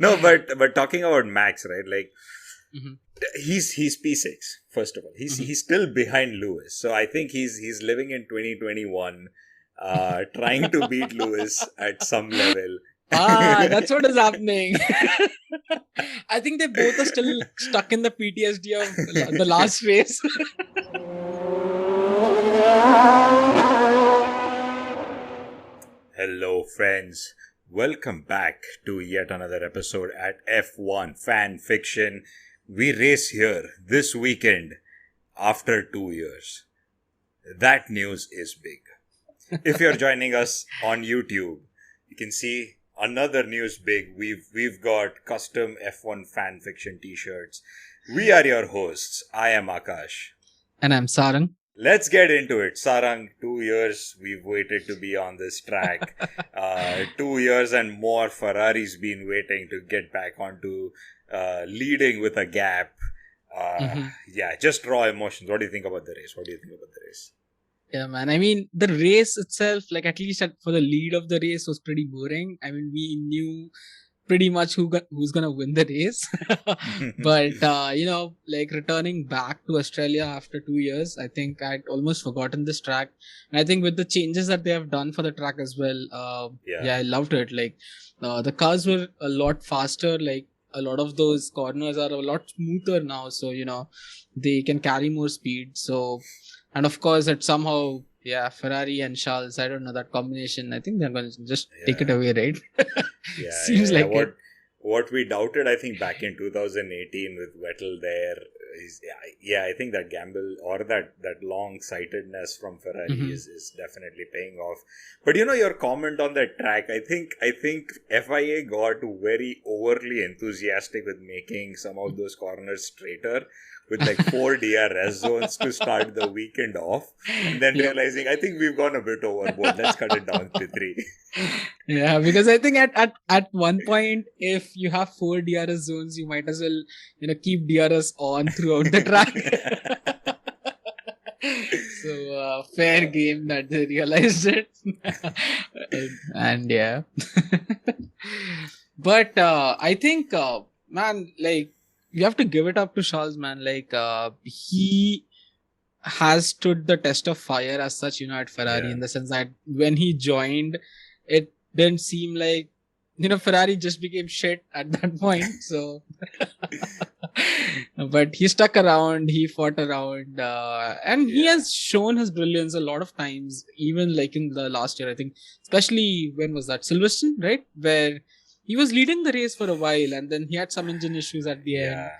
No, but talking about Max, right? Like Mhm. he's P6 first of all. He's still behind Lewis, so I think he's living in 2021, trying to beat Lewis at some level. That's what is happening. I think they both are still stuck in the PTSD of the last race. Hello, friends. Welcome back to yet another episode at F1 Fan Fiction. We race here this weekend after 2 years. That news is big. If you're joining us on YouTube, you can see another news big. We've got custom F1 Fan Fiction t-shirts. We are your hosts. I am Akash. And I'm Sarang. Let's get into it. Sarang, 2 years we've waited to be on this track. 2 years and more Ferrari's been waiting to get back onto leading with a gap. Yeah, just raw emotions. What do you think about the race? Yeah, man. I mean, the race itself, like at least for the lead of the race, was pretty boring. I mean, we knew pretty much who's gonna win the race. But like returning back to Australia after 2 years, I think I'd almost forgotten this track. And I think with the changes that they have done for the track as well, Yeah. I loved it. Like the cars were a lot faster. Like a lot of those corners are a lot smoother now, so they can carry more speed. So, and of course, it somehow. Yeah, Ferrari and Charles, I don't know, that combination, I think they're going to just take it away, right? Seems like it. What we doubted, I think, back in 2018 with Vettel there, is, I think that gamble or that long-sightedness from Ferrari is definitely paying off. But your comment on that track, I think FIA got very overly enthusiastic with making some of those corners straighter, with like 4 DRS zones to start the weekend off, and then realizing, I think we've gone a bit overboard. Let's cut it down to 3. Yeah, because I think at one point, if you have 4 DRS zones, you might as well keep DRS on throughout the track. So fair game that they realized it. And yeah. But I think man, like, you have to give it up to Charles, man. Like, he has stood the test of fire as such, at Ferrari, in the sense that when he joined, it didn't seem like, Ferrari just became shit at that point. So, but he stuck around, he fought around, and he has shown his brilliance a lot of times, even like in the last year, I think, especially when was that? Silverstone, right? Where he was leading the race for a while, and then he had some engine issues at the end.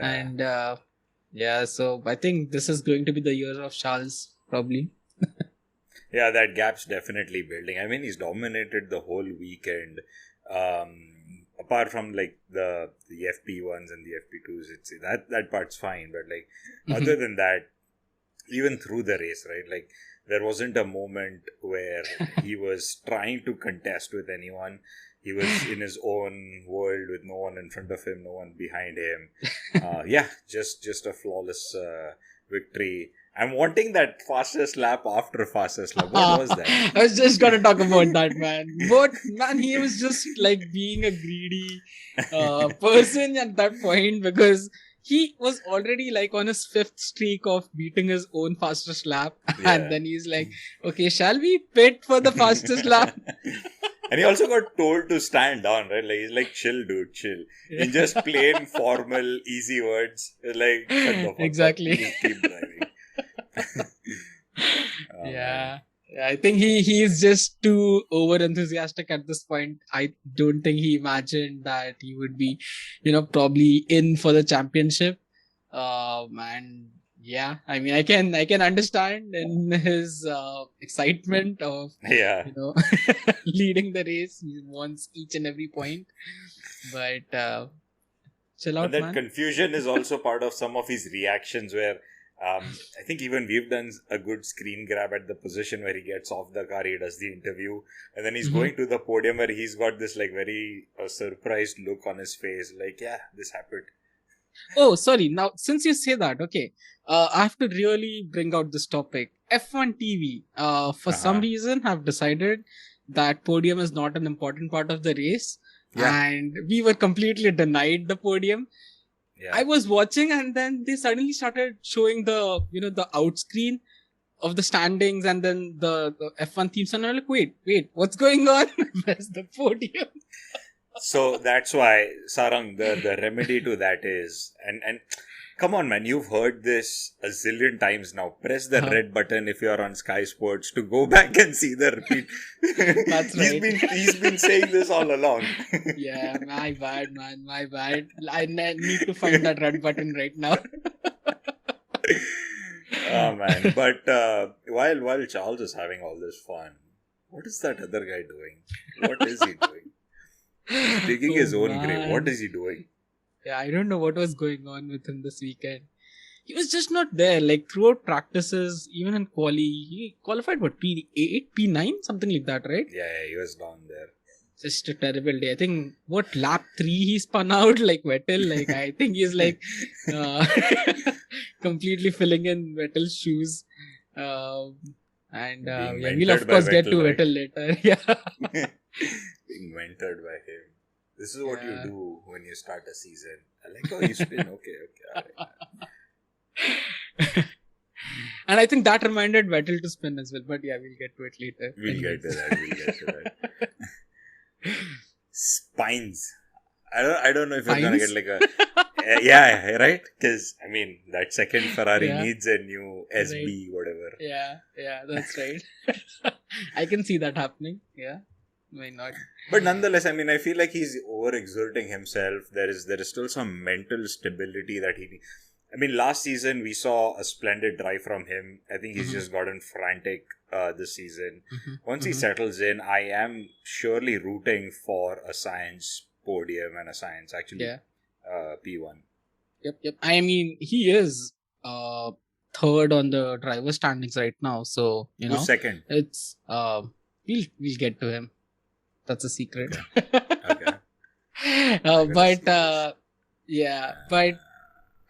And so I think this is going to be the year of Charles, probably. Yeah, that gap's definitely building. I mean, he's dominated the whole weekend. Apart from like the FP1s and the FP2s, it's that part's fine. But like other than that, even through the race, right? Like there wasn't a moment where he was trying to contest with anyone. He was in his own world with no one in front of him, no one behind him. Just a flawless victory. I'm wanting that fastest lap after fastest lap. What was that? I was just gonna talk about that, man. But man, he was just like being a greedy person at that point, because he was already like on his 5th streak of beating his own fastest lap. And then he's like, okay, shall we pit for the fastest lap? And he also got told to stand down, right? Like, he's like, chill, dude, chill. In just plain, formal, easy words. Like, shut the fuck exactly. up. Just keep driving. Yeah, I think he's just too over enthusiastic at this point. I don't think he imagined that he would be, probably in for the championship. And yeah, I mean, I can understand in his excitement of leading the race. He wants each and every point, but chill out, and that man. Confusion is also part of some of his reactions where. I think even we've done a good screen grab at the position where he gets off the car, he does the interview, and then he's going to the podium where he's got this like very surprised look on his face, like, yeah, this happened. Oh, sorry. Now, since you say that, okay, I have to really bring out this topic. F1 TV, for some reason, have decided that podium is not an important part of the race. and we were completely denied the podium. I was watching, and then they suddenly started showing the the out screen of the standings, and then the F1 theme song. I'm like, wait, what's going on? Where's the podium? So that's why, Sarang, the remedy to that is, and come on, man, you've heard this a zillion times now. Press the red button if you're on Sky Sports to go back and see the repeat. That's right. He's been saying this all along. Yeah, my bad, man, my bad. I need to find that red button right now. Oh man! But while Charles is having all this fun, what is that other guy doing? What is he doing? He's digging his own grave. What is he doing? Yeah, I don't know what was going on with him this weekend. He was just not there. Like throughout practices, even in quali, he qualified what P8, P9, something like that, right? Yeah, he was down there. Just a terrible day. I think what lap 3 he spun out like Vettel. Like I think he's like completely filling in Vettel's shoes. And we'll of course get to Vettel later. Yeah. Being mentored by him. This is what you do when you start a season. I like how you spin. Okay. All right. And I think that reminded Vettel to spin as well. But yeah, we'll get to it later. We'll get to that. Spainz. I don't know if you're gonna get like a yeah, right? Because I mean that second Ferrari needs a new SB whatever. Yeah, that's right. I can see that happening. Yeah. Why not? But nonetheless, I mean, I feel like he's overexerting himself. There is still some mental stability that he. I mean, last season we saw a splendid drive from him. I think he's just gotten frantic this season. Once he settles in, I am surely rooting for a Sainz podium and a Sainz actually P1. Yep. I mean, he is third on the driver standings right now. So who's second? It's we'll get to him. That's a secret. Okay. But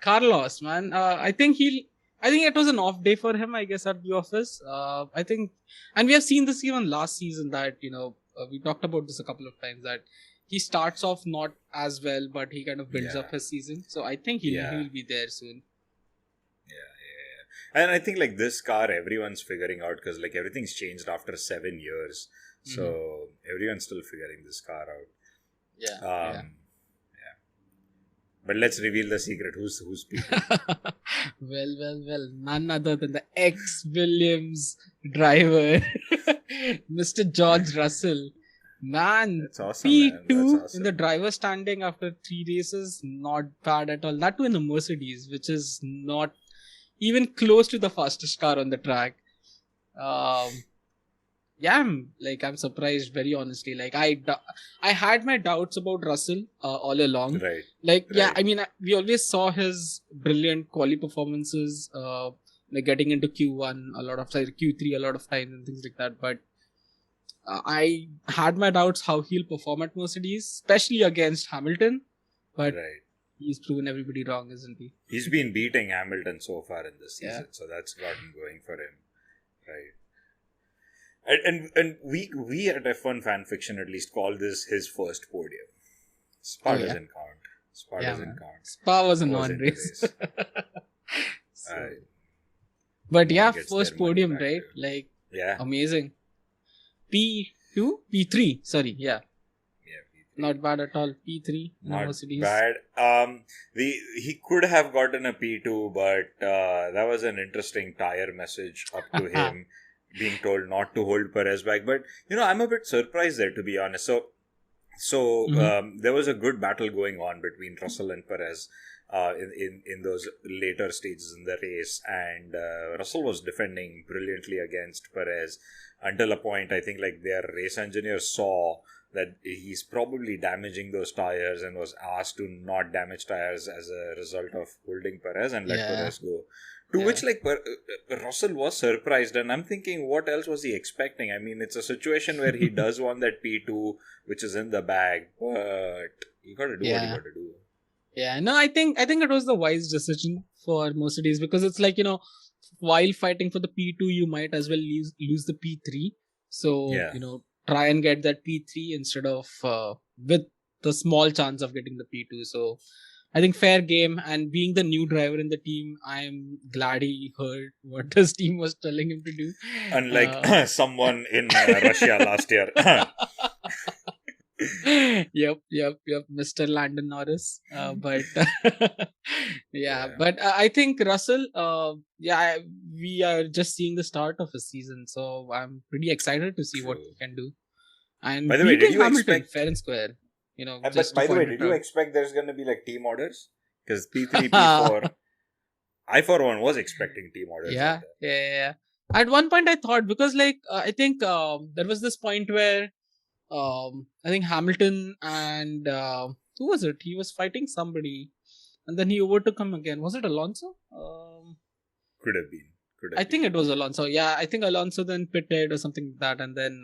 Carlos, man, I think it was an off day for him, I guess, at the office. I think, and we have seen this even last season that, we talked about this a couple of times that he starts off not as well, but he kind of builds up his season. So I think he'll be there soon. Yeah. And I think like this car, everyone's figuring out because like everything's changed after 7 years. So everyone's still figuring this car out. Yeah. But let's reveal the secret. Who's people? Well. None other than the ex-Williams driver, Mr. George Russell. Man, that's awesome, P2 man. That's awesome. In the driver standing after 3 races. Not bad at all. That too in a Mercedes, which is not even close to the fastest car on the track. I'm surprised, very honestly. Like I had my doubts about Russell all along. Right. I mean, we always saw his brilliant quali performances, like getting into Q1 a lot of times, Q3 a lot of times, and things like that. But I had my doubts how he'll perform at Mercedes, especially against Hamilton. But he's proven everybody wrong, isn't he? He's been beating Hamilton so far in this season, so that's gotten going for him, right? And we at F1 Fan Fiction at least call this his first podium. Spa doesn't count. Spa was a non-race. But first podium, right? Like, amazing. P2? P3, sorry, P3. Not bad at all. P3, not Mercedes. Bad. He could have gotten a P2, but that was an interesting tire message up to him. Being told not to hold Perez back, but I'm a bit surprised there, to be honest. So there was a good battle going on between Russell and Perez in those later stages in the race, and Russell was defending brilliantly against Perez until a point. I think like their race engineer saw that he's probably damaging those tires and was asked to not damage tires as a result of holding Perez and let Perez go. To which, like, Russell was surprised, and I'm thinking, what else was he expecting? I mean, it's a situation where he does want that P2, which is in the bag, but you gotta do what you gotta do. Yeah, no, I think it was the wise decision for Mercedes, because it's like, while fighting for the P2, you might as well lose the P3. So, try and get that P3 instead of with the small chance of getting the P2. So I think fair game, and being the new driver in the team, I'm glad he heard what his team was telling him to do. Unlike someone in Russia last year. Yep, Mr. Landon Norris. But but I think Russell, we are just seeing the start of his season, so I'm pretty excited to see what he can do. And by the way, did you Hamilton expect fair and square? But by the way, did you expect there's going to be like team orders? Because P3, P4, I for one was expecting team orders. Yeah. At one point, I thought, because I think there was this point where I think Hamilton and who was it? He was fighting somebody, and then he overtook him again. Was it Alonso? Could have been. I think it was Alonso. Yeah, I think Alonso then pitted or something like that, and then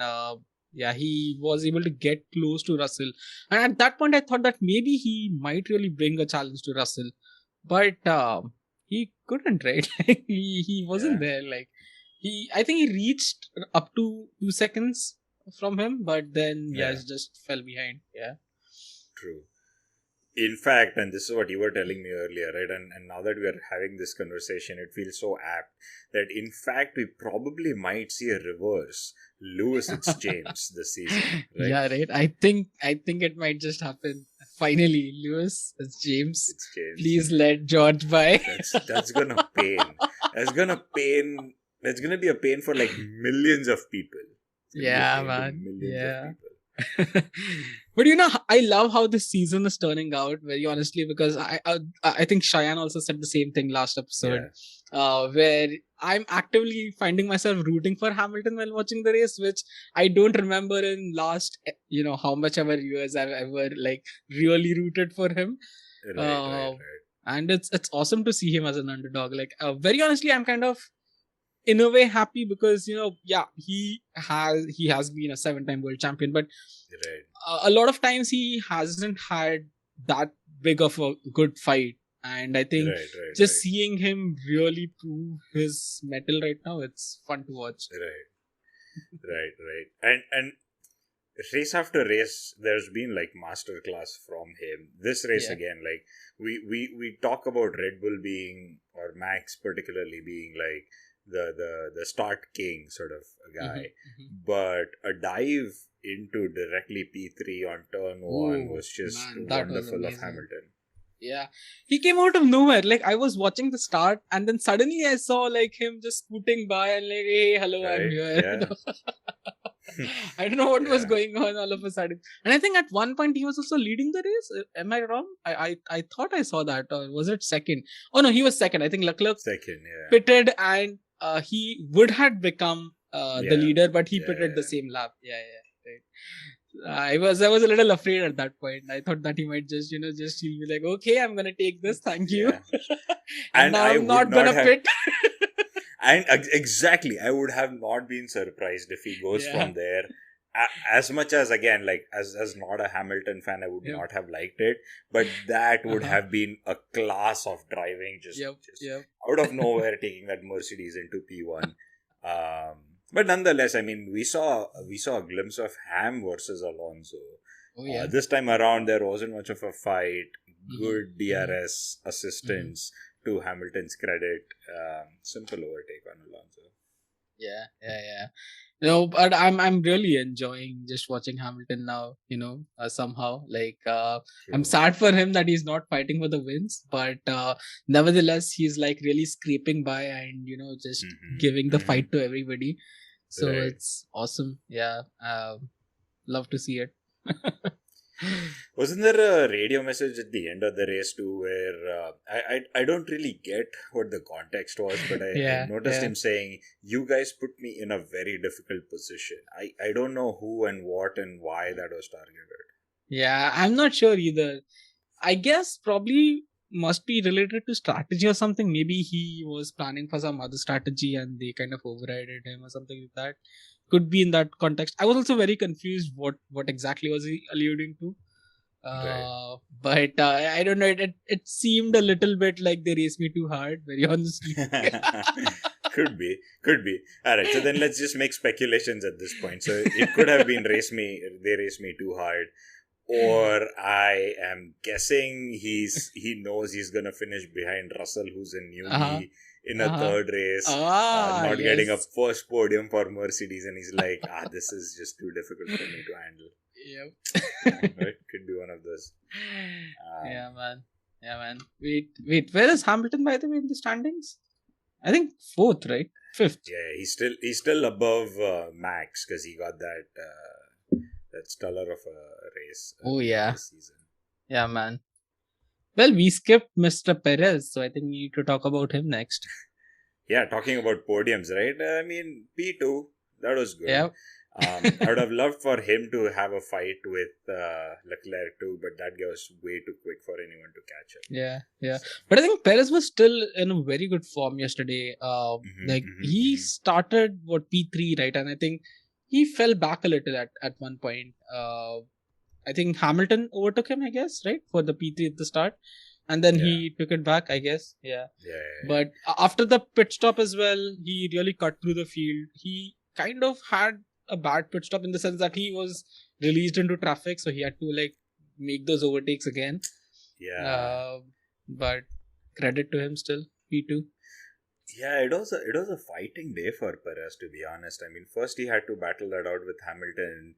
he was able to get close to Russell. And at that point, I thought that maybe he might really bring a challenge to Russell, but he couldn't. Right? he wasn't there. I think he reached up to 2 seconds from him, but then it just fell behind. True. In fact, and this is what you were telling me earlier, right? And now that we are having this conversation, it feels so apt that in fact we probably might see a reverse Lewis it's James this season. Right? Yeah, right. I think it might just happen. Finally, Lewis it's James. Please let George by. That's gonna pain. That's gonna be a pain for like millions of people. Yeah, man. Yeah. But I love how this season is turning out, very honestly, because I think Cheyenne also said the same thing last episode, where I'm actively finding myself rooting for Hamilton while watching the race, which I don't remember in last how much ever years I've ever really rooted for him. Right. And it's awesome to see him as an underdog. Very honestly, I'm kind of in a way happy because he has been a 7-time world champion, but a lot of times he hasn't had that big of a good fight, and I think seeing him really prove his mettle right now, it's fun to watch. Right. And race after race, there's been masterclass from him. This race again, we talk about Red Bull being, or Max particularly being the start king sort of a guy, but a dive into directly P3 on turn 1 was just wonderful of Hamilton. Yeah, he came out of nowhere. I was watching the start, and then suddenly I saw him just scooting by and hey, hello, I'm here. I don't know what was going on all of a sudden. And I think at one point he was also leading the race. Am I wrong? I thought I saw that, or was it second? Oh no, he was second. I think Leclerc pitted, and he would have become the leader, but he pitted the same lap. Right. I was a little afraid at that point. I thought that he might just he'll be like, okay, I'm gonna take this, thank you. and now I'm not gonna pit. And exactly, I would have not been surprised if he goes from there. As much as, again, as not a Hamilton fan, I would not have liked it. But that would have been a class of driving, just out of nowhere, taking that Mercedes into P1. But nonetheless, I mean, we saw a glimpse of Ham versus Alonso. This time around, there wasn't much of a fight. Good DRS assistance to Hamilton's credit. Simple overtake on Alonso. Yeah. But I'm really enjoying just watching Hamilton now. Somehow I'm sad for him that he's not fighting for the wins, but nevertheless he's really scraping by and just giving the fight to everybody. So it's awesome. Yeah, love to see it. Wasn't there a radio message at the end of the race too, where I don't really get what the context was, but I noticed him saying, "You guys put me in a very difficult position." I don't know who and what and why that was targeted. Yeah, I'm not sure either. I guess probably must be related to strategy or something. Maybe he was planning for some other strategy and they kind of overrided him or something like that. Could be in that context. I was also very confused what exactly was he alluding to. But I don't know. It seemed a little bit like they raced me too hard, very honestly. Could be. Alright, so then let's just make speculations at this point. So it could have been they raced me too hard. or I am guessing he knows he's gonna finish behind Russell, who's a newbie in a third race, not getting a first podium for Mercedes, and he's like, this is just too difficult for me to handle. Yep. Right? Could be one of those. Yeah, man. Wait. Where is Hamilton, by the way, in the standings? I think 4th, right? 5th. Yeah, he's still above Max because he got that stellar of a race. This season. Yeah, man. Well, we skipped Mr. Perez, so I think we need to talk about him next. Yeah, talking about podiums, right? I mean, P2, that was good. Yeah. I would have loved for him to have a fight with Leclerc too, but that guy was way too quick for anyone to catch up. Yeah. But I think Perez was still in a very good form yesterday. He started P3, right? And I think he fell back a little at one point. I think Hamilton overtook him, I guess, right? For the P3 at the start. And then he took it back, I guess. Yeah. But after the pit stop as well, he really cut through the field. He kind of had a bad pit stop in the sense that he was released into traffic. So he had to make those overtakes again. Yeah. But credit to him still, P2. Yeah, it was a fighting day for Perez, to be honest. I mean, first he had to battle that out with Hamilton.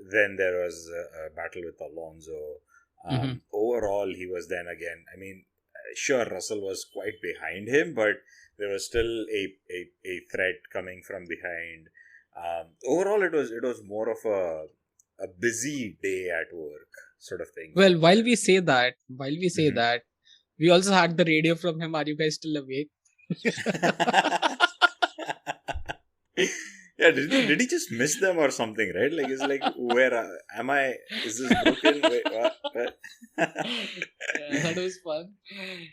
Then there was a battle with Alonso. Overall, he was then again, I mean, sure, Russell was quite behind him, but there was still a threat coming from behind. Overall, it was more of a busy day at work sort of thing. Well, while we say that, we also had the radio from him. Are you guys still awake? Yeah, did he just miss them or something, right? Like, it's like, where am I? Is this broken? Wait, what? Yeah, that was fun.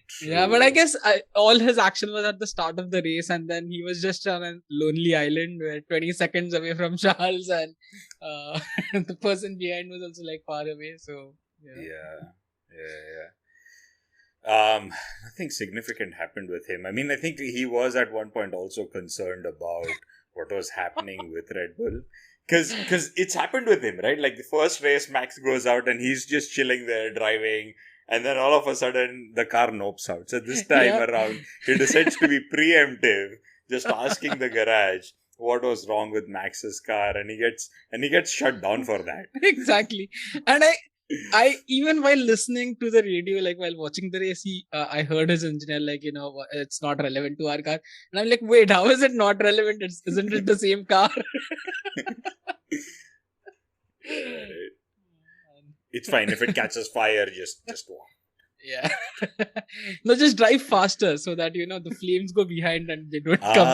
True. Yeah, but I guess all his action was at the start of the race, and then he was just on a lonely island where 20 seconds away from Charles, and the person behind was also far away. So nothing significant happened with him. I mean, I think he was at one point also concerned about what was happening with Red Bull. Because it's happened with him, right? Like the first race, Max goes out and he's just chilling there driving. And then all of a sudden, the car nopes out. So this time around, he decides to be preemptive, just asking the garage what was wrong with Max's car. And he gets shut down for that. Exactly. And I even while listening to the radio, while watching the race, I heard his engineer it's not relevant to our car, and I'm like, wait, how is it not relevant? Isn't it the same car? It's fine if it catches fire. Just walk. Yeah. No, just drive faster so that the flames go behind and they don't come.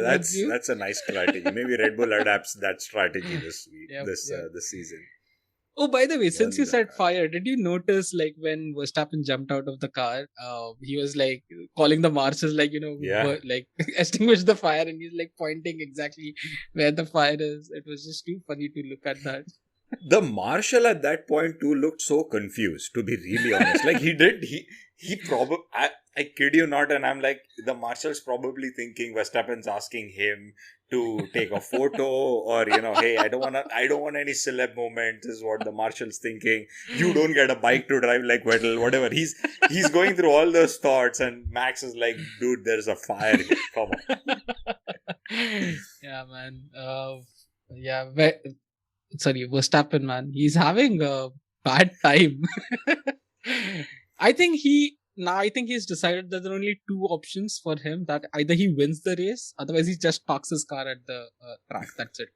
That's a nice strategy. Maybe Red Bull adapts that strategy this week, this season. Oh, by the way, since you said fire, did you notice when Verstappen jumped out of the car, he was calling the marshals, extinguish the fire, and he's pointing exactly where the fire is. It was just too funny to look at that. The marshal at that point too looked so confused, to be really honest. He probably, I kid you not, and I'm like, the marshal's probably thinking Verstappen's asking him to take a photo, or hey, I don't want any celeb moment, is what the marshal's thinking. You don't get a bike to drive like Vettel, whatever. He's going through all those thoughts, and Max is like, dude, there's a fire here. Come on. Yeah, man. Verstappen, man. He's having a bad time. I think he's decided that there are only two options for him, that either he wins the race, otherwise he just parks his car at the track. That's it.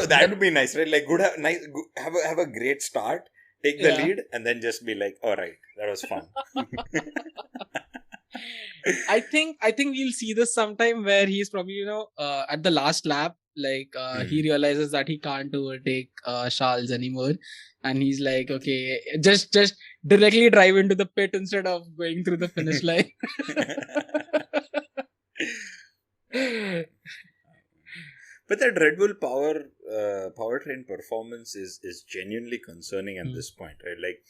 That would be nice, right? Have a great start, take the lead, and then just be like, all right, that was fun. I think we'll see this sometime where he's probably at the last lap, he realizes that he can't overtake Charles anymore, and he's like, okay, just directly drive into the pit instead of going through the finish line. But that Red Bull powertrain performance is genuinely concerning at this point, right?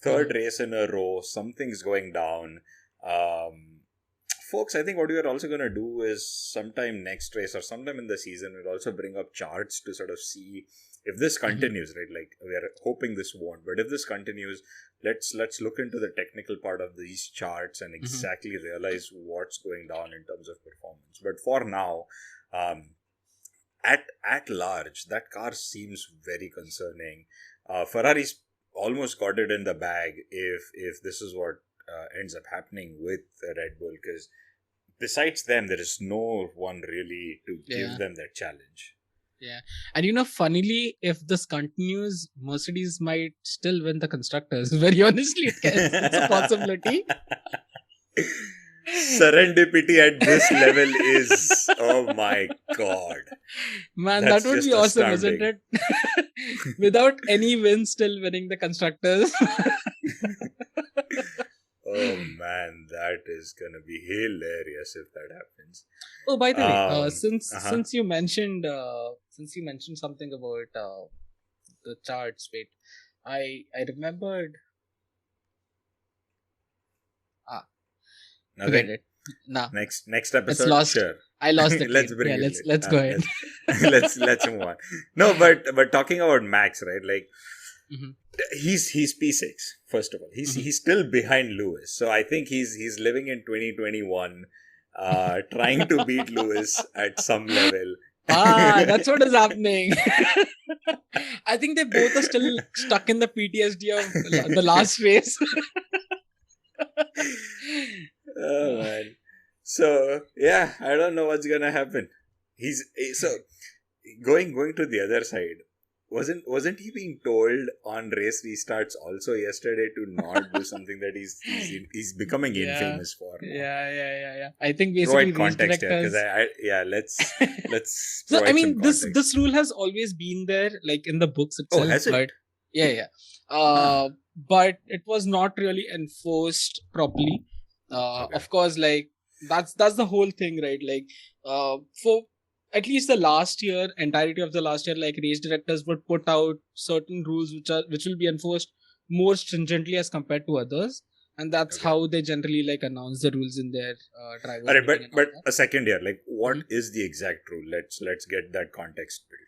Third race in a row, something's going down. Folks, I think what we are also going to do is sometime next race or sometime in the season, we'll also bring up charts to sort of see if this continues, right, like we are hoping this won't, but if this continues, let's look into the technical part of these charts and exactly realize what's going down in terms of performance. But for now, at large, that car seems very concerning. Ferrari's almost got it in the bag if this is what ends up happening with Red Bull, because besides them, there is no one really to give them that challenge. Yeah. And funnily, if this continues, Mercedes might still win the constructors. Very honestly, it's a possibility. Serendipity at this level is, oh my god. Man, that would be awesome, isn't it? Without any win, still winning the constructors. Oh man, that is gonna be hilarious if that happens. Oh, by the way, since you mentioned something about the charts, wait, I remembered. Nothing. It. Nah. Next episode. It's lost. Sure. I lost the let's bring it. Let's go ahead. let's move on. No, but talking about Max, right? Like. He's P6. First of all, he's still behind Lewis, so I think he's living in 2021, trying to beat Lewis at some level. That's what is happening. I think they both are still stuck in the PTSD of the last race. Oh man. So yeah, I don't know what's gonna happen. So going to the other side. Wasn't he being told on race restarts also yesterday to not do something that he's becoming infamous for? Yeah. I think basically provide context here, because let's. So I mean, this rule has always been there, like in the books itself. Oh, has it? But, yeah. But it was not really enforced properly. Okay. Of course, like that's the whole thing, right? Like, for at least the entirety of the last year, like race directors would put out certain rules which will be enforced more stringently as compared to others, and that's how they generally like announce the rules in their drivers. Alright, but a second here, like what is the exact rule? Let's get that context built.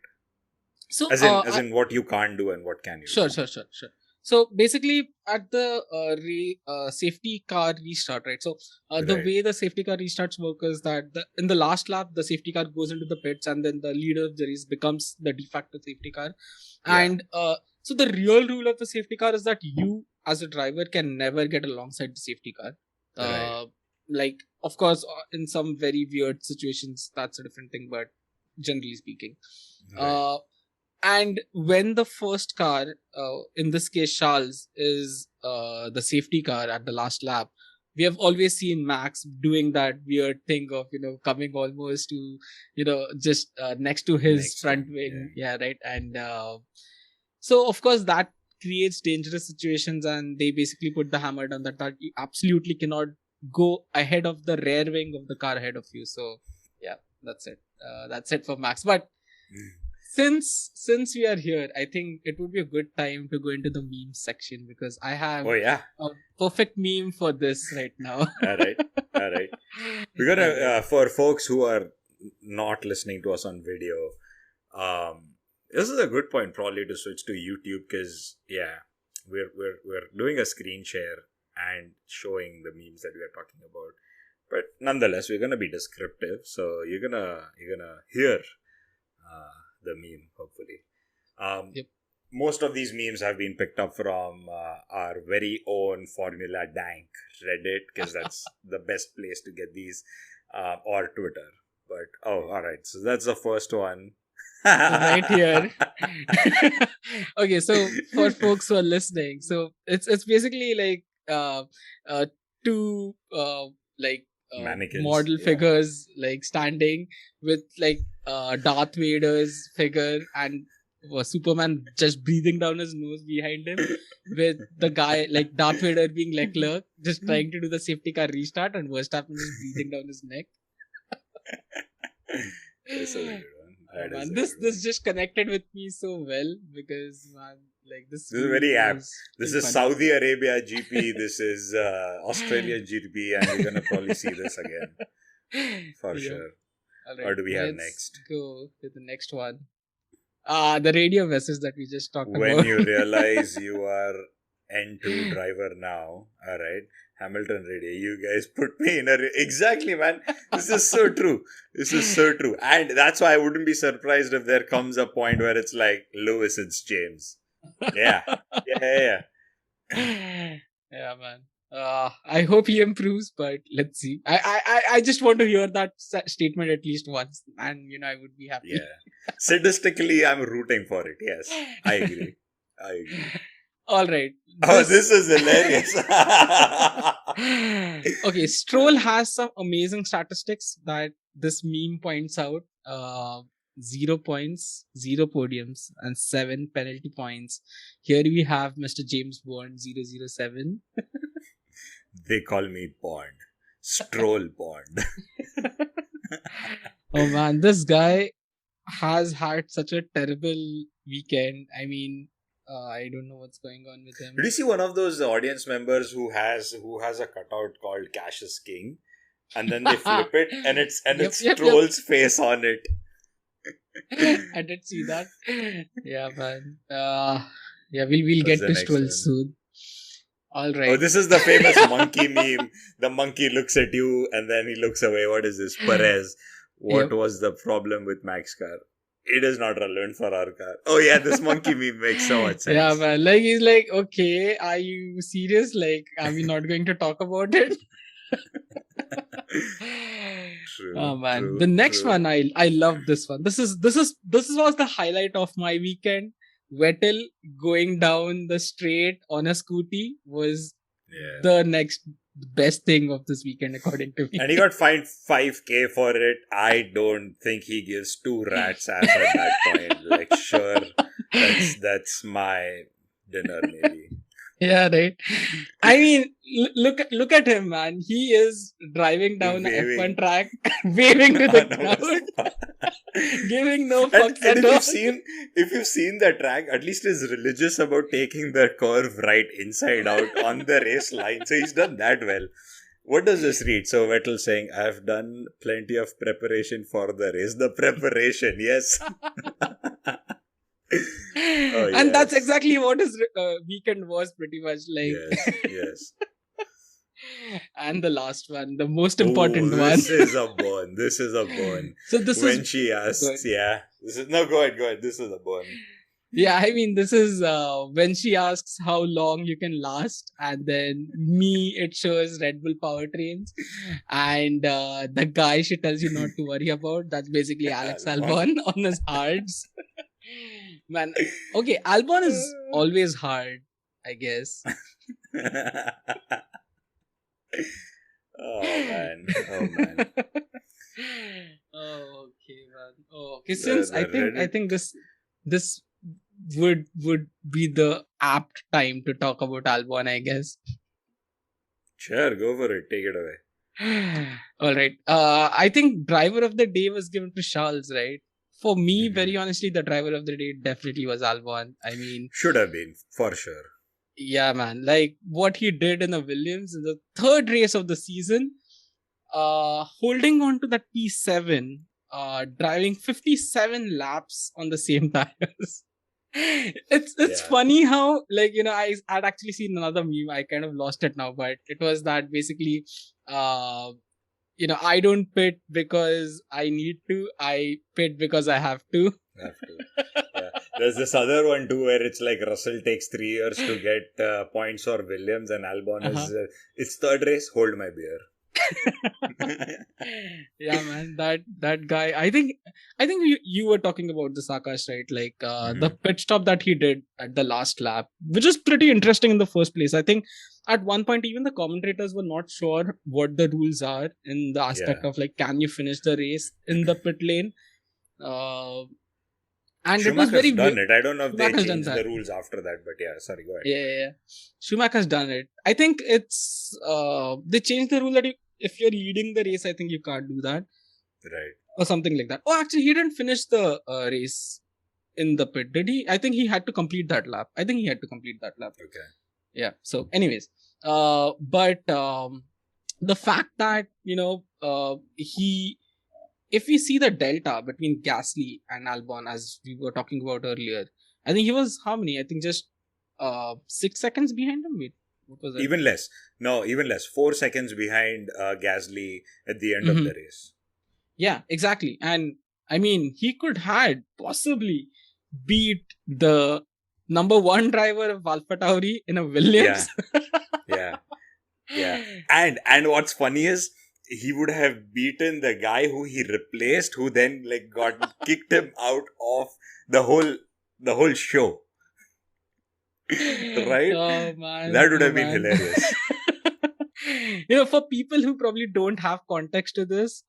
So as in what you can't do and what can you do. Sure. So basically, at the safety car restart, right? So the way the safety car restarts work is that in the last lap, the safety car goes into the pits, and then the leader of the race becomes the de facto safety car. And so the real rule of the safety car is that you, as a driver, can never get alongside the safety car. Like, of course, in some very weird situations, that's a different thing, but generally speaking. And when the first car, in this case Charles, is the safety car at the last lap, we have always seen Max doing that weird thing of, coming almost to, just next to his front wing. Yeah, right. And so, of course, that creates dangerous situations, and they basically put the hammer down that you absolutely cannot go ahead of the rear wing of the car ahead of you. So, yeah, that's it. That's it for Max. But Since we are here, I think it would be a good time to go into the meme section, because I have a perfect meme for this right now. All right. We're gonna for folks who are not listening to us on video, this is a good point probably to switch to YouTube, because we're doing a screen share and showing the memes that we are talking about. But nonetheless, we're gonna be descriptive, so you're gonna hear the meme, hopefully. Most of these memes have been picked up from our very own Formula Dank Reddit, because that's the best place to get these, or Twitter. But alright, so that's the first one. Right here. Okay, so for folks who are listening, so it's basically like two model figures like standing with like Darth Vader's figure and Superman just breathing down his nose behind him, with the guy like Darth Vader being Leclerc just trying to do the safety car restart, and Verstappen just breathing down his neck. That's a weird one. Man, this just connected with me so well, because man, like this is very apt. This is funny. Saudi Arabia GP. This is Australian GP, and we're gonna probably see this again for sure. Right, or do we have next? Go to the next one. The radio message that we just talked When about. you realize you are N2 driver now, all right, Hamilton radio, you guys put me in a... Exactly, man. This is so true. This is so true. And that's why I wouldn't be surprised if there comes a point where it's like, Lewis, it's James. Yeah. Yeah. Yeah, man. I hope he improves, but let's see. I just want to hear that statement at least once, and I would be happy. Yeah. Sadistically, I'm rooting for it. Yes, I agree. All right. This is hilarious. Okay, Stroll has some amazing statistics that this meme points out. 0 points, 0 podiums, and 7 penalty points. Here we have Mr. James Bond 007. They call me Bond. Stroll Bond. Oh man, this guy has had such a terrible weekend. I mean, I don't know what's going on with him. Did you see one of those audience members who has a cutout called Cash is King, and then they flip it and it's Stroll's face on it. I did see that. Yeah, man. Yeah, we'll get to Stroll soon. All right. Oh, this is the famous monkey meme. The monkey looks at you and then he looks away. What is this? Perez. What was the problem with Max's car? It is not relevant for our car. Oh yeah, this monkey meme makes so much sense. Yeah, man. Like, he's like, okay, are you serious? Like, are we not going to talk about it? True, oh man, true, the next one, I love this one. This was the highlight of my weekend. Vettel going down the straight on a scooty was the next best thing of this weekend, according to me. And he got fined 5,000 for it. I don't think he gives 2 rats ass at that point. Like, sure, that's my dinner maybe. Yeah, right. I mean, look at him, man. He is driving down the F1 track, waving to the crowd, giving no fucks at all. If you've seen the track, at least he's religious about taking the curve right inside out on the race line. So he's done that well. What does this read? So Vettel saying, I've done plenty of preparation for the race. The preparation, yes. And that's exactly what his weekend was, pretty much like. Yes. And the last one, the most important one. This is a burn. So when she asks, go ahead. This is a burn. Yeah, I mean, this is when she asks how long you can last, and then it shows Red Bull powertrains, and the guy she tells you not to worry about, that's basically Alex Albon on his hards. Man, okay, Albon is always hard, I guess. Oh man. Oh, okay, man. Oh, okay. Since I think this would be the apt time to talk about Albon, I guess. Sure, go for it. Take it away. All right. I think driver of the day was given to Charles, right? For me, very honestly, the driver of the day definitely was Albon. I mean, should have been, for sure. Yeah, man. Like, what he did in the Williams in the third race of the season, holding on to that P7, driving 57 laps on the same tires. It's funny how, like, I'd actually seen another meme. I kind of lost it now, but it was that basically, I don't pit because I need to. I pit because I have to. Yeah. There's this other one too where it's like Russell takes 3 years to get points for Williams, and Albon is it's third race, hold my beer. Yeah, man, that guy. I think you were talking about the Akash, right? Like the pit stop that he did at the last lap, which is pretty interesting in the first place. I think at one point even the commentators were not sure what the rules are in the aspect of like, can you finish the race in the pit lane? And Schumacher's it was very done it. I don't know if they changed the rules after that, but yeah, sorry, go ahead. Yeah. Schumacher's done it. I think it's they changed the rule that if you're leading the race, I think you can't do that. Right. Or something like that. Oh, actually, he didn't finish the race in the pit, did he? I think he had to complete that lap. Okay. Yeah. So, anyways, but the fact that he if we see the delta between Gasly and Albon, as we were talking about earlier, I think he was how many? I think just 6 seconds behind him. Wait, what was it? Even less. No, even less. 4 seconds behind Gasly at the end of Mhm. the race. Yeah, exactly. And I mean, he could had possibly beat the number one driver of AlphaTauri in a Williams. Yeah. And what's funny is he would have beaten the guy who he replaced, who then like got kicked him out of the whole show. Right? Oh man, That would oh, have been man. hilarious. For people who probably don't have context to this,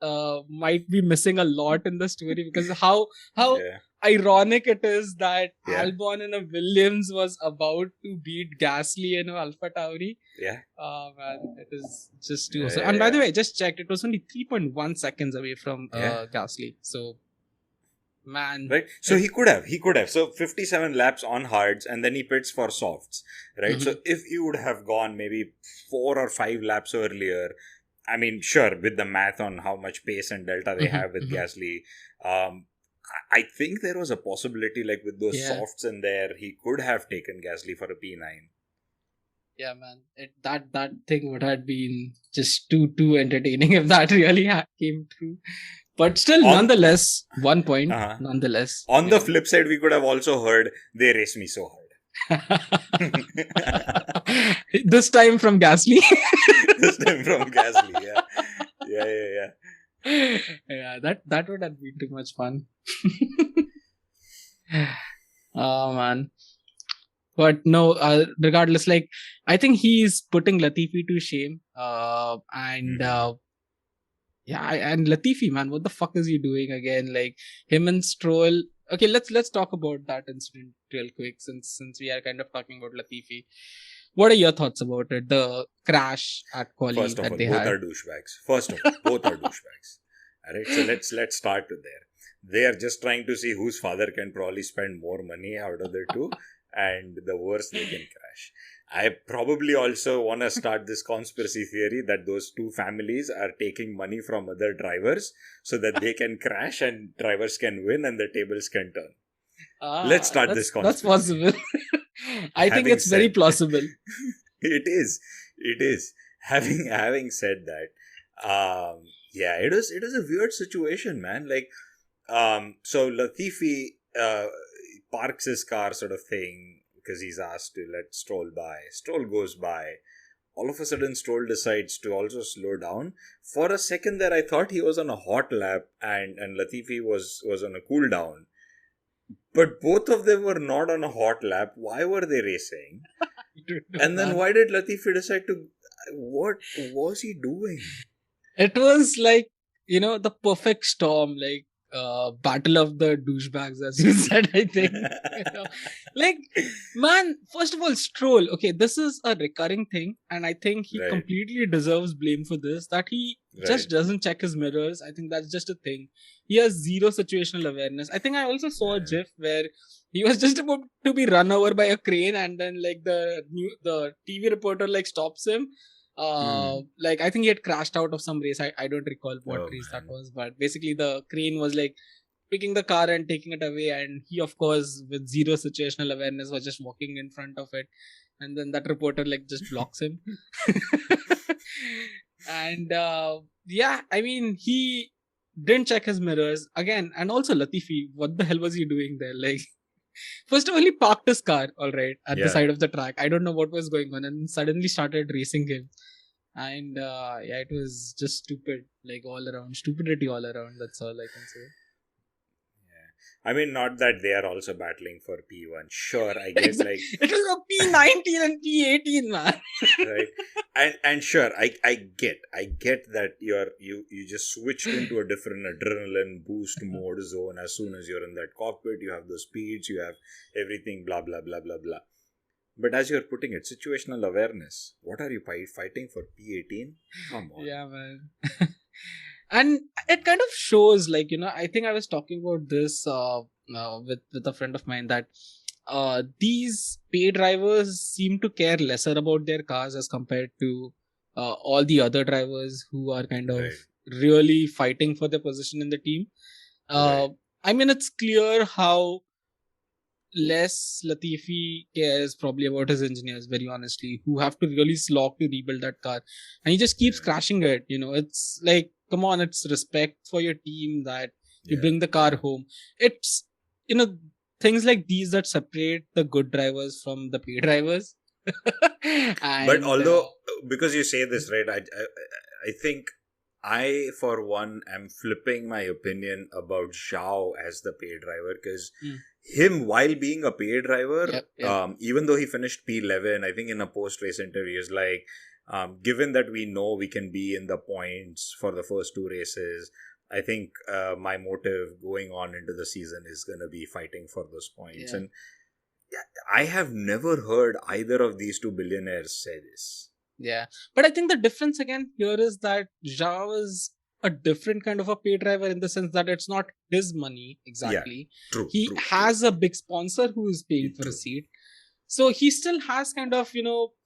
might be missing a lot in the story, because how Yeah. ironic it is that Yeah. Albon in a Williams was about to beat Gasly in a AlphaTauri. Yeah. Oh man, it is just too Yeah, awesome. yeah, And by the yeah. way, I just checked, it was only 3.1 seconds away from Yeah. Gasly. So, man, Right? So he could have. So 57 laps on hards and then he pits for softs. Right? So if he would have gone maybe 4 or 5 laps earlier, I mean, sure, with the math on how much pace and delta they have with Gasly, I think there was a possibility, like with those softs in there, he could have taken Gasly for a P9. Yeah, man, that thing would have been just too entertaining if that really came true. But still, nonetheless, 1 point. Nonetheless, on the flip side, we could have also heard they race me so hard. This time from Gasly. This time from Gasly, yeah. Yeah, that would have been too much fun. Oh man. But no, regardless, like, I think he's putting Latifi to shame. And Latifi, man, what the fuck is he doing again? Like, him and Stroll. Okay, let's talk about that incident real quick, since we are kind of talking about Latifi. What are your thoughts about it? The crash at quali First of that all, they both had. are douchebags. Alright, so let's start with there. They are just trying to see whose father can probably spend more money out of the two, and the worst they can crash. I probably also want to start this conspiracy theory that those two families are taking money from other drivers so that they can crash and drivers can win and the tables can turn. Let's start this conspiracy. That's possible. I think it's very plausible. It is. Having said that, yeah, it was a weird situation, man. Like, so Latifi parks his car, sort of thing, because he's asked to let Stroll by. Stroll goes by. All of a sudden, Stroll decides to also slow down. For a second there, I thought he was on a hot lap and Latifi was on a cool down. But both of them were not on a hot lap. Why were they racing? And then why did Latifi decide to... What was he doing? It was like, the perfect storm, like battle of the douchebags, as you said, I think. Like, man, first of all, Stroll, okay, this is a recurring thing, and I think he completely deserves blame for this, that he just doesn't check his mirrors. I think that's just a thing. He has zero situational awareness. I think I also saw a gif where he was just about to be run over by a crane, and then like the TV reporter like stops him. Like, I think he had crashed out of some race. I don't recall what race that was, but basically the crane was like picking the car and taking it away, and he, of course, with zero situational awareness, was just walking in front of it, and then that reporter like just blocks him. And I mean, he didn't check his mirrors again. And also Latifi, what the hell was he doing there? Like, first of all, he parked his car, all right, at the side of the track. I don't know what was going on, and suddenly started racing him. And it was just stupid, like all around, stupidity all around. That's all I can say. I mean, not that they are also battling for P1. Sure, I guess like... It was a P19 and P18, man. Right. And sure, I get that you just switched into a different adrenaline boost mode zone as soon as you're in that cockpit. You have the speeds, you have everything, blah, blah, blah, blah, blah. But as you're putting it, situational awareness, what are you fighting for P18? Come on. Yeah, man. And it kind of shows, like, I think I was talking about this with a friend of mine, that these pay drivers seem to care lesser about their cars as compared to all the other drivers who are kind of really fighting for their position in the team. Right. I mean, it's clear how less Latifi cares probably about his engineers, very honestly, who have to really slog to rebuild that car. And he just keeps Yeah. crashing it. It's like, come on, it's respect for your team that you bring the car home. It's, things like these that separate the good drivers from the pay drivers. But And although, because you say this, right, I think I, for one, am flipping my opinion about Zhao as the pay driver, because him, while being a pay driver, even though he finished P11, I think in a post-race interview, is like, given that we know we can be in the points for the first two races, I think my motive going on into the season is going to be fighting for those points. And I have never heard either of these two billionaires say this. Yeah, but I think the difference again here is that Zhao is a different kind of a pay driver in the sense that it's not his money exactly. True. He has a big sponsor who is paying for a seat. So he still has kind of,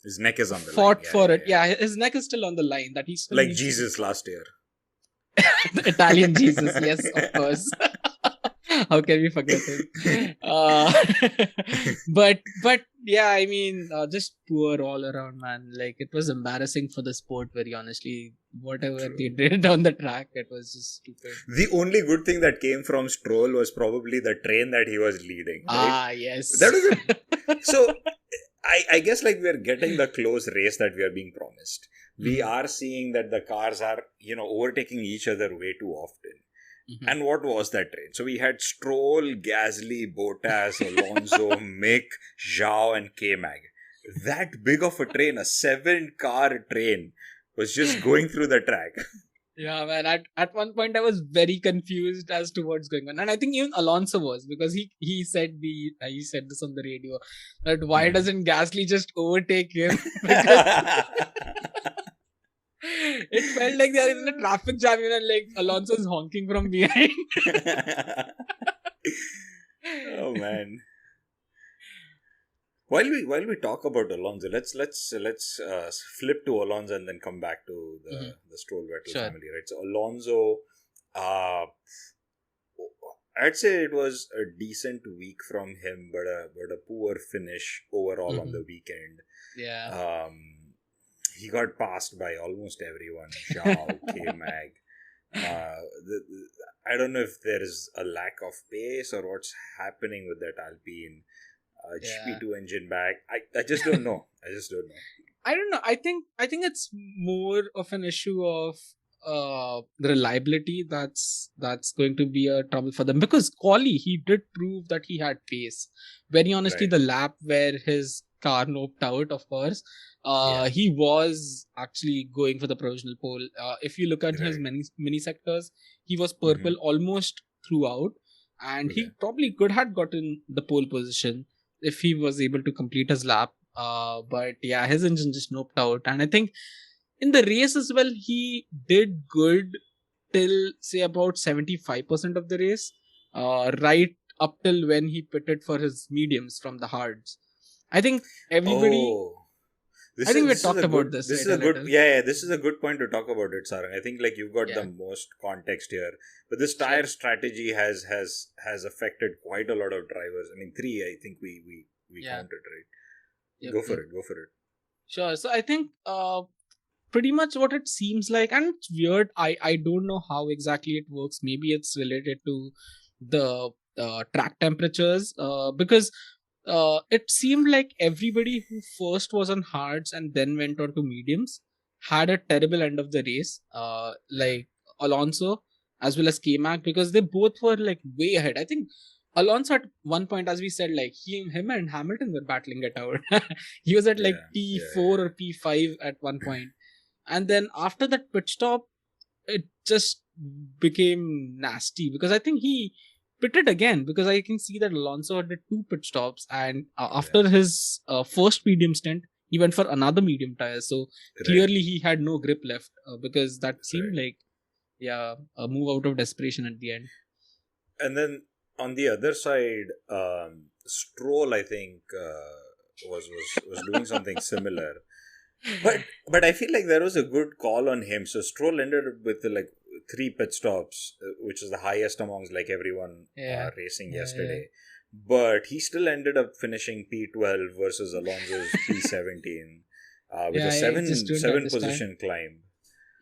his neck is on the line. Fought for it. Yeah, his neck is still on the line. That he's still like Jesus last year. The Italian Jesus, yes, of course. How can we forget him? But yeah, I mean, just poor all around, man. Like, it was embarrassing for the sport, very honestly. Whatever they did on the track, it was just stupid. The only good thing that came from Stroll was probably the train that he was leading. Right? Yes. That was it. So, I guess like we're getting the close race that we are being promised. We are seeing that the cars are, overtaking each other way too often. And what was that train? So we had Stroll, Gasly, Bottas, Alonso, Mick, Zhao and K-Mag. That big of a train, a 7-car train, was just going through the track. Yeah, man. At one point, I was very confused as to what's going on, and I think even Alonso was, because he said this on the radio, that why doesn't Gasly just overtake him? It felt like they are in a traffic jam, and like Alonso's honking from behind. Oh man. While we talk about Alonso, let's flip to Alonso and then come back to the Stroll Vettel family, right? So Alonso, I'd say it was a decent week from him, but a poor finish overall on the weekend. Yeah. He got passed by almost everyone. Zhao, K-Mag. I don't know if there is a lack of pace or what's happening with that Alpine GP2 engine back. I just don't know. I don't know. I think it's more of an issue of the reliability that's going to be a trouble for them, because Collie, he did prove that he had pace. Very honestly, the lap where his car noped out, of course, he was actually going for the provisional pole. If you look at his mini sectors, he was purple almost throughout, and he probably could have gotten the pole position if he was able to complete his lap. But yeah, his engine just noped out, and I think in the race as well, he did good till say about 75% of the race, right up till when he pitted for his mediums from the hards. I think everybody. I think we talked about this. This is a good, this is a good point to talk about it, Sarang. I think like you've got the most context here, but this tire strategy has affected quite a lot of drivers. I mean, 3. I think we counted, right? Go for it. Sure. So I think pretty much what it seems like, and it's weird. I don't know how exactly it works. Maybe it's related to the track temperatures, because it seemed like everybody who first was on hards and then went on to mediums had a terrible end of the race, like Alonso as well as K-Mag, because they both were like way ahead. I think Alonso at one point, as we said, like him and Hamilton were battling it out. He was at like P4 or P5 at one point. And then after that pit stop, it just became nasty, because I think he pitted again, because I can see that Alonso did 2 pit stops, and after his first medium stint, he went for another medium tire. So clearly he had no grip left, because that seemed like a move out of desperation at the end. And then on the other side, Stroll, I think, was doing something similar. But I feel like there was a good call on him. So Stroll ended up with 3 pit stops, which is the highest amongst like everyone racing yesterday. But he still ended up finishing P12 versus Alonso's P17 with a seven position climb.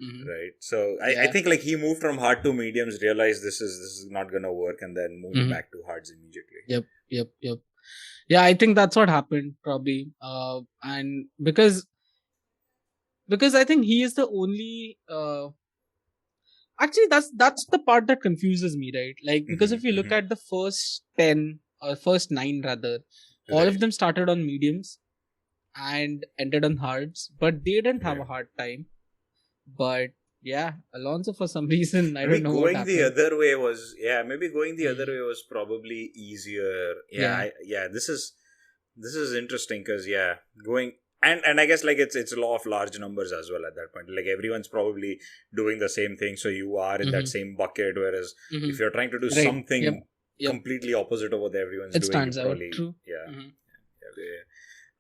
Mm-hmm. Right. So I think like he moved from hard to mediums, realized this is not gonna work, and then moved back to hards immediately. Yep. Yeah, I think that's what happened probably. And because I think he is the only actually that's the part that confuses me, right? Like, because if you look at the first 10 or first 9 rather, all of them started on mediums and ended on hards, but they didn't have a hard time. But yeah, Alonso for some reason, I don't know what happened. Maybe going the other way was probably easier. This is interesting because going and I guess like it's a law of large numbers as well at that point. Like everyone's probably doing the same thing, so you are in that same bucket. Whereas if you're trying to do something completely opposite of what everyone's doing, stands probably, out. True.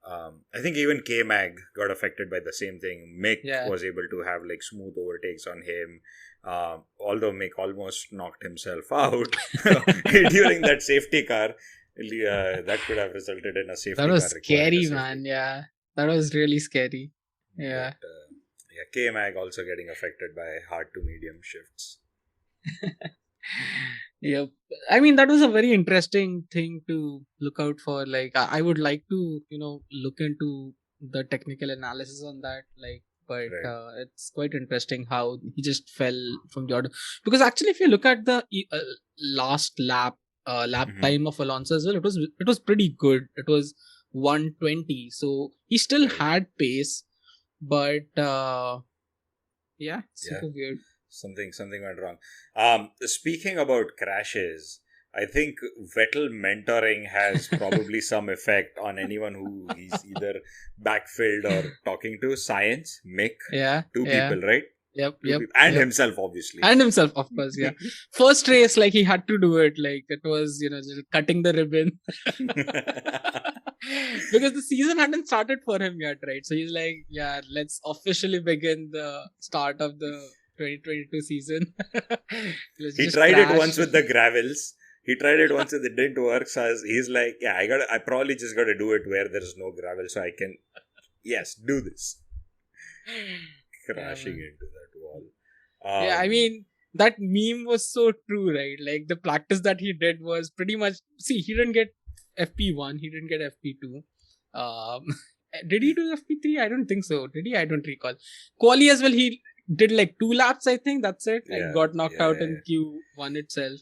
I think even K-Mag got affected by the same thing. Mick was able to have like smooth overtakes on him, although Mick almost knocked himself out during that safety car. That could have resulted in a safety car. That was scary, man. Yeah, that was really scary. Yeah. But, K-Mag also getting affected by hard to medium shifts. Yep. I mean, that was a very interesting thing to look out for. Like, I would like to, look into the technical analysis on that. Like, but it's quite interesting how he just fell from the order. Because actually, if you look at the last lap time of Alonso as well, it was pretty good. It was 120. So he still had pace, but super weird. Something went wrong. Speaking about crashes, I think Vettel mentoring has probably some effect on anyone who he's either backfilled or talking to. Science, Mick, 2 people, right? Yep. And himself, obviously. And himself, of course, yeah. First race, like he had to do it. Like it was, just cutting the ribbon. Because the season hadn't started for him yet, right? So he's like, let's officially begin the start of the 2022 season. He tried it once with the gravels. He tried it once and it didn't work. So he's like, I probably just got to do it where there's no gravel so I can, do this. Crashing into that wall. I mean, that meme was so true, right? Like the practice that he did was pretty much, he didn't get FP1, he didn't get FP2. Did he do FP3? I don't think so. Did he? I don't recall. Quali as well, he did like 2 laps, I think. That's it. Like got knocked out in Q1 itself.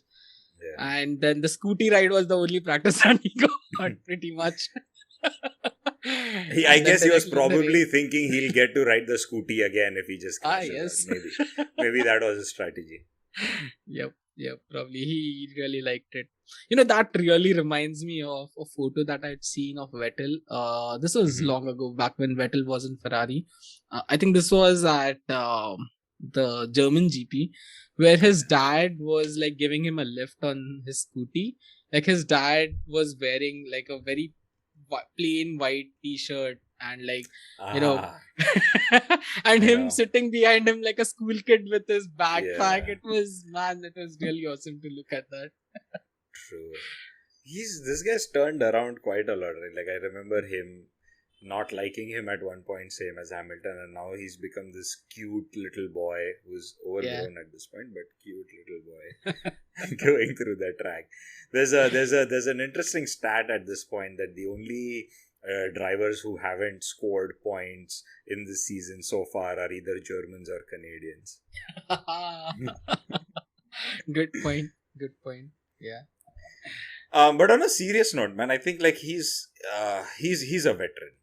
Yeah. And then the scooty ride was the only practice that he got pretty much. I guess he was probably thinking he'll get to ride the scooty again if he just crashes. Maybe that was his strategy. Yep, probably. He really liked it. That really reminds me of a photo that I'd seen of Vettel. This was long ago, back when Vettel was in Ferrari. I think this was at the German GP, where his dad was like giving him a lift on his scooty. Like his dad was wearing like a very plain white t-shirt and like and him sitting behind him like a school kid with his backpack. It was really awesome to look at that. True. This guy's turned around quite a lot, right? Like I remember him not liking him at one point, same as Hamilton, and now he's become this cute little boy who's overgrown at this point, but cute little boy going through the track. There's an interesting stat at this point that the only drivers who haven't scored points in this season so far are either Germans or Canadians. Good point. Yeah. But on a serious note, man, I think like he's a veteran.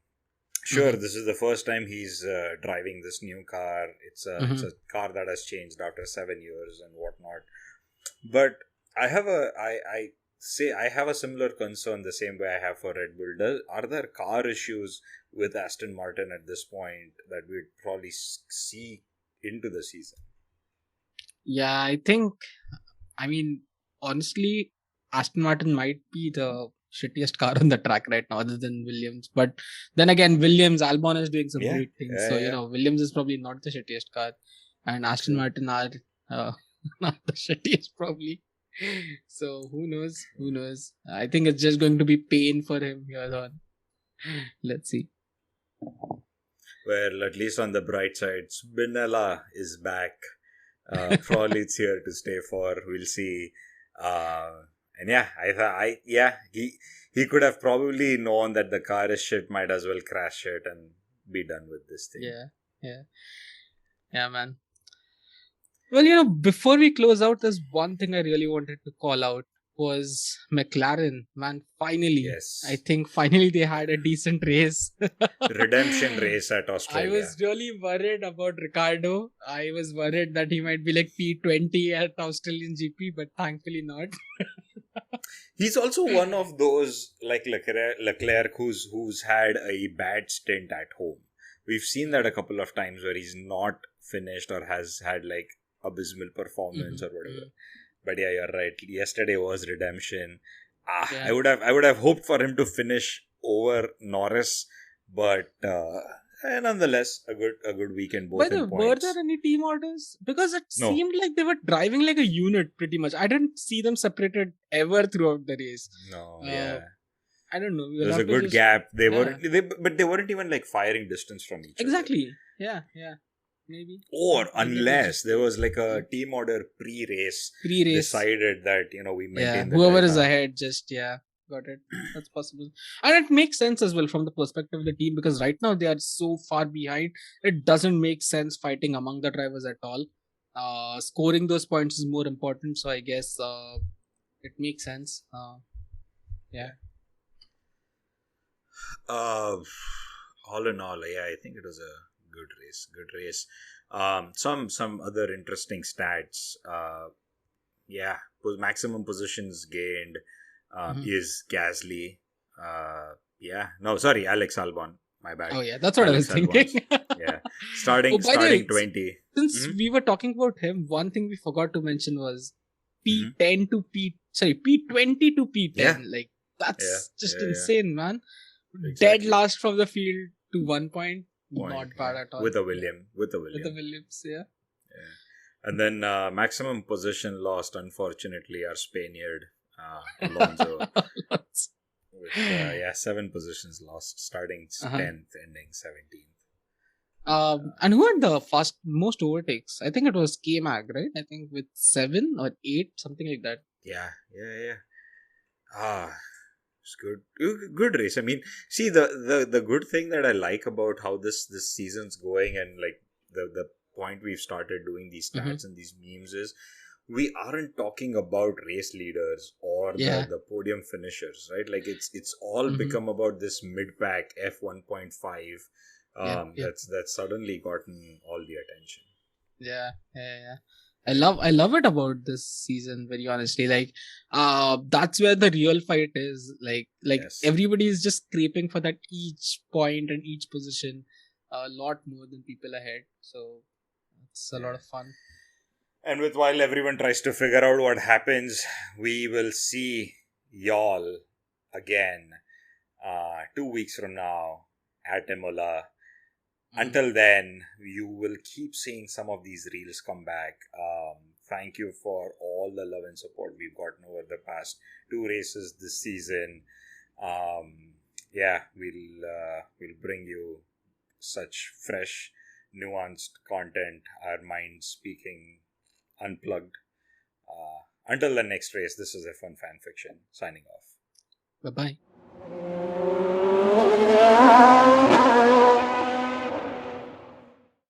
Sure, this is the first time he's driving this new car. It's a car that has changed after 7 years and whatnot. But I have a similar concern the same way I have for Red Bull. Are there car issues with Aston Martin at this point that we'd probably see into the season? Yeah, I mean, honestly, Aston Martin might be the shittiest car on the track right now other than Williams. But then again, Albon is doing some great things. Williams is probably not the shittiest car. And Aston Martin are Not the shittiest, probably. So who knows? Who knows? I think it's just going to be pain for him here on. Let's see. Well, at least on the bright side, Spinella is back. Probably it's here to stay for. We'll see. And yeah, he could have probably known that the car is shit. Might as well crash it and be done with this thing. Yeah, man. Well, before we close out, there's one thing I really wanted to call out was McLaren. Man, finally. Yes. I think finally they had a decent race. Redemption race at Australia. I was really worried about Ricardo. I was worried that he might be like P20 at Australian GP, but thankfully not. He's also one of those like Leclerc who's had a bad stint at home. We've seen that a couple of times where he's not finished or has had like abysmal performance or whatever. But yeah, you're right. Yesterday was redemption. Yeah. I would have hoped for him to finish over Norris, but nonetheless, a good weekend both. By the in way, were points. there any team orders? Because it No. seemed like they were driving like a unit pretty much. I didn't see them separated ever throughout the race. No, I don't know. There's a good gap. They weren't even like firing distance from each other. Exactly. Yeah. Maybe. Or unless there was like a team order pre-race decided that we maintain the whoever drive is time. ahead just got it. That's possible. And it makes sense as well from the perspective of the team, because right now they are so far behind. It doesn't make sense fighting among the drivers at all. Scoring those points is more important, so I guess it makes sense. All in all, I think it was a good race. Some other interesting stats. Maximum positions gained is Gasly. Alex Albon. My bad. Oh yeah, that's what Alex I was thinking. Starting by the way, 20. Since we were talking about him, one thing we forgot to mention was P20 to P10. Yeah. Like that's just Yeah. insane, man. Exactly. Dead last from the field to 1 point. Not bad at all. With a Williams, yeah. And then maximum position lost, unfortunately, our Spaniard Alonso. With 7 positions lost, starting 10th, ending 17th. And who had the most overtakes? I think it was K-Mag, right? I think with 7 or 8, something like that. Yeah. It's good race. I mean, see the good thing that I like about how this season's going, and like the point we've started doing these stats and these memes is we aren't talking about race leaders or the podium finishers, right? Like it's all become about this mid-pack F1.5 that's suddenly gotten all the attention. Yeah. I love it about this season, very honestly. Like that's where the real fight is. Like everybody is just scraping for that each point and each position a lot more than people ahead. So it's a lot of fun. And while everyone tries to figure out what happens, we will see y'all again 2 weeks from now at Imola. Until then, you will keep seeing some of these reels come back. Thank you for all the love and support we've gotten over the past 2 races this season. We'll bring you such fresh, nuanced content, our minds speaking unplugged. Until the next race, this is F1 Fan Fiction, signing off. Bye-bye.